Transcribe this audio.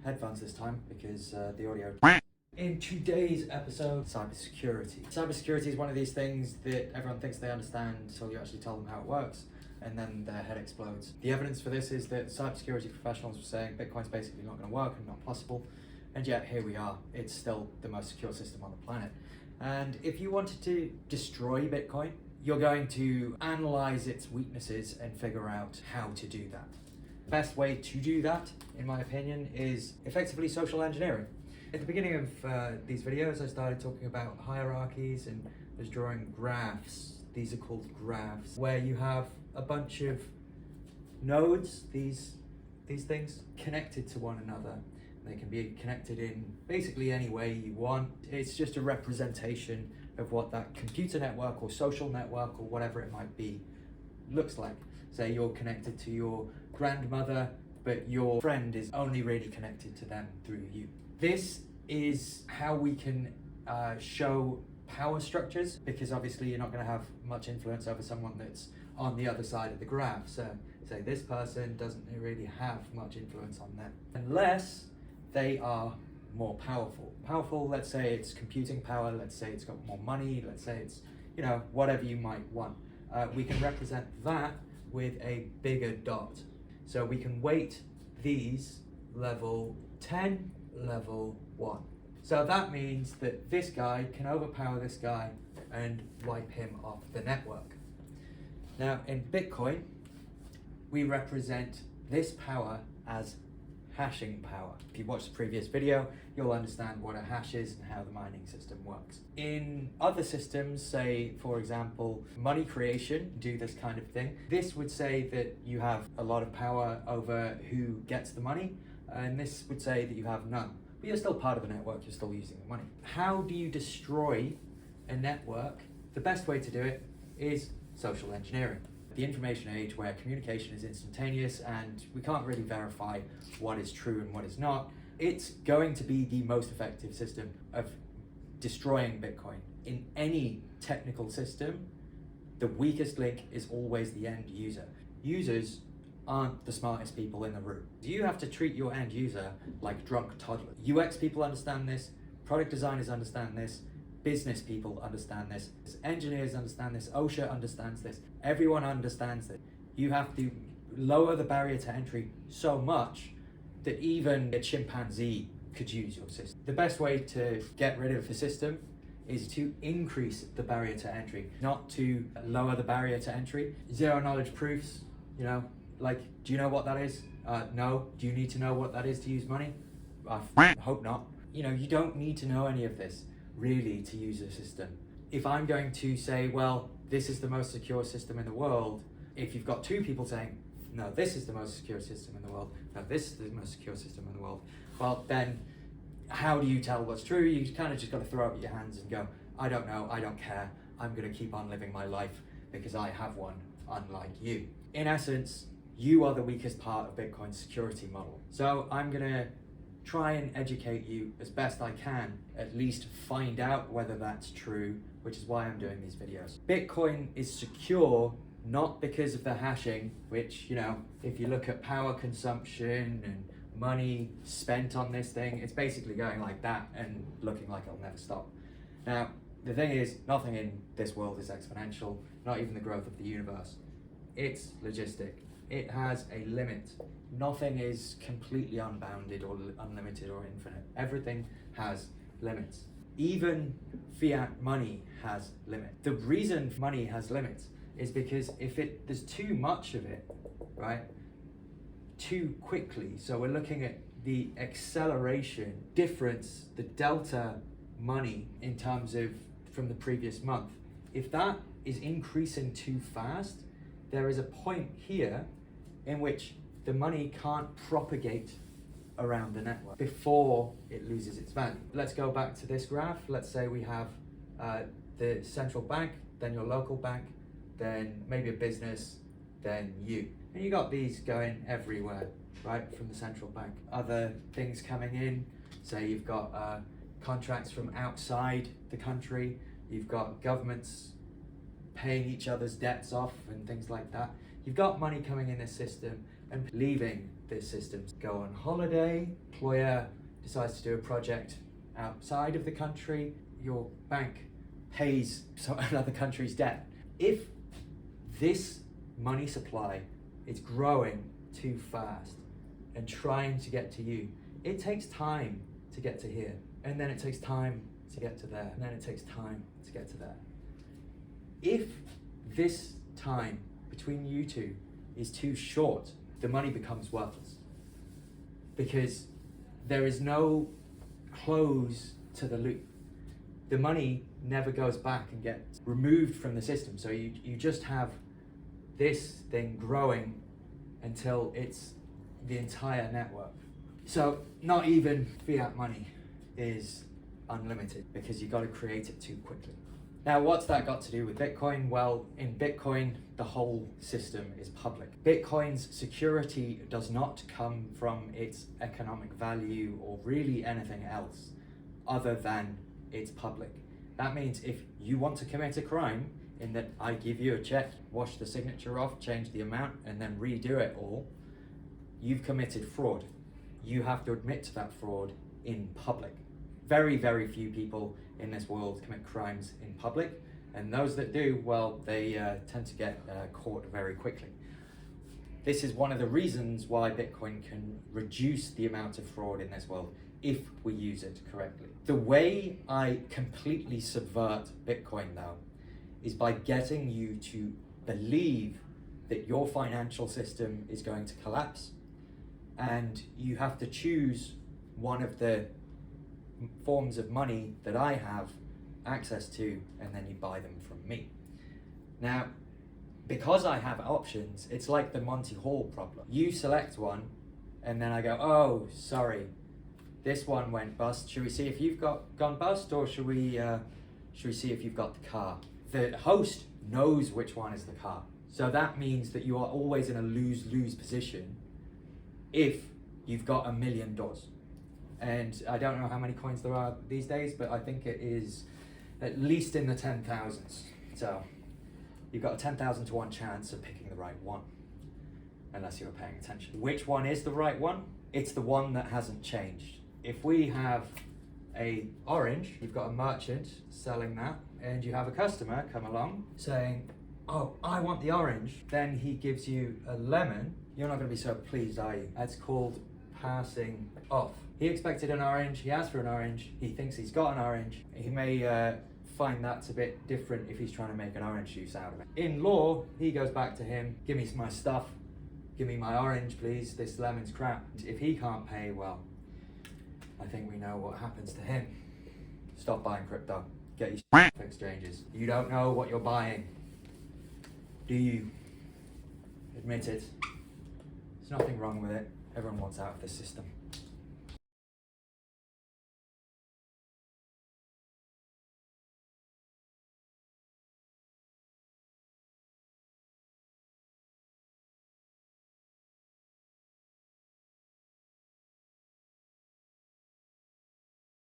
headphones this time because the audio. In today's episode, cybersecurity. Cybersecurity is one of these things that everyone thinks they understand until you actually tell them how it works, and then their head explodes. The evidence for this is that cybersecurity professionals were saying Bitcoin's basically not going to work and not possible, and yet here we are. It's still the most secure system on the planet. And if you wanted to destroy Bitcoin, you're going to analyze its weaknesses and figure out how to do that. The best way to do that, in my opinion, is effectively social engineering. At the beginning of these videos, I started talking about hierarchies and I was drawing graphs. These are called graphs, where you have a bunch of nodes, these things, connected to one another. They can be connected in basically any way you want. It's just a representation of what that computer network or social network or whatever it might be looks like. Say you're connected to your grandmother, but your friend is only really connected to them through you. This is how we can show power structures, because obviously you're not going to have much influence over someone that's on the other side of the graph. So say this person doesn't really have much influence on them unless they are more powerful. Powerful, let's say it's computing power, let's say it's got more money, let's say it's, whatever you might want. We can represent that with a bigger dot. So we can weight these level 10, level 1. So that means that this guy can overpower this guy and wipe him off the network. Now in Bitcoin, we represent this power as hashing power. If you watched the previous video, you'll understand what a hash is and how the mining system works. In other systems, say for example, money creation, do this kind of thing. This would say that you have a lot of power over who gets the money, and this would say that you have none. But you're still part of the network, you're still using the money. How do you destroy a network? The best way to do it is social engineering. The information age where communication is instantaneous and we can't really verify what is true and what is not, it's going to be the most effective system of destroying Bitcoin. In any technical system, the weakest link is always the end user. Users aren't the smartest people in the room. You have to treat your end user like drunk toddlers. UX people understand this, product designers understand this, business people understand this, engineers understand this, OSHA understands this, everyone understands that you have to lower the barrier to entry so much that even a chimpanzee could use your system. The best way to get rid of a system is to increase the barrier to entry, not to lower the barrier to entry. Zero knowledge proofs, do you know what that is? No. Do you need to know what that is to use money? I hope not. You don't need to know any of this really to use a system. If I'm going to say, well, this is the most secure system in the world, if you've got two people saying, no, this is the most secure system in the world, no, this is the most secure system in the world, well, then how do you tell what's true? You kind of just got to throw up your hands and go, I don't know, I don't care, I'm going to keep on living my life because I have one, unlike you. In essence, you are the weakest part of Bitcoin's security model. So I'm going to try and educate you as best I can, at least find out whether that's true, which is why I'm doing these videos. Bitcoin is secure not because of the hashing, which, if you look at power consumption and money spent on this thing, it's basically going like that and looking like it'll never stop. Now, the thing is, nothing in this world is exponential, not even the growth of the universe. It's logistic. It has a limit. Nothing is completely unbounded or unlimited or infinite. Everything has limits. Even fiat money has limits. The reason money has limits is because if there's too much of it, right, too quickly, so we're looking at the acceleration difference, the delta money in terms of from the previous month, if that is increasing too fast, there is a point here in which the money can't propagate around the network before it loses its value. Let's go back to this graph. Let's say we have the central bank, then your local bank, then maybe a business, then you. And you got these going everywhere, right, from the central bank. Other things coming in, say you've got contracts from outside the country, you've got governments paying each other's debts off and things like that. You've got money coming in this system and leaving this system. Go on holiday, employer decides to do a project outside of the country, your bank pays another country's debt. If this money supply is growing too fast and trying to get to you, it takes time to get to here, and then it takes time to get to there, and then it takes time to get to there. If this time between you two is too short, the money becomes worthless, because there is no close to the loop. The money never goes back and gets removed from the system, so you just have this thing growing until it's the entire network. So not even fiat money is unlimited, because you've got to create it too quickly. Now, what's that got to do with Bitcoin? Well, in Bitcoin, the whole system is public. Bitcoin's security does not come from its economic value or really anything else other than it's public. That means if you want to commit a crime, in that I give you a check, wash the signature off, change the amount, and then redo it all, you've committed fraud. You have to admit to that fraud in public. Very, very few people in this world commit crimes in public, and those that do, well, they tend to get caught very quickly. This is one of the reasons why Bitcoin can reduce the amount of fraud in this world if we use it correctly. The way I completely subvert Bitcoin though is by getting you to believe that your financial system is going to collapse, and you have to choose one of the forms of money that I have access to, and then you buy them from me. Now, because I have options, it's like the Monty Hall problem. You select one, and then I go, oh, sorry, this one went bust. Should we see if you've gone bust, or should we see if you've got the car? The host knows which one is the car. So that means that you are always in a lose-lose position if you've got $1 million. And I don't know how many coins there are these days, but I think it is at least in the 10,000s. So you've got a 10,000 to 1 chance of picking the right one, unless you're paying attention. Which one is the right one? It's the one that hasn't changed. If we have a orange, you've got a merchant selling that, and you have a customer come along saying, oh, I want the orange, then he gives you a lemon, you're not going to be so pleased, are you? That's called passing off. He expected an orange, he asked for an orange, he thinks he's got an orange. He may find that's a bit different if he's trying to make an orange juice out of it. In law, he goes back to him, give me my stuff, give me my orange please, this lemon's crap. If he can't pay, well, I think we know what happens to him. Stop buying crypto, get your exchanges. You don't know what you're buying, do you? Admit it. There's nothing wrong with it. Everyone wants out of this system.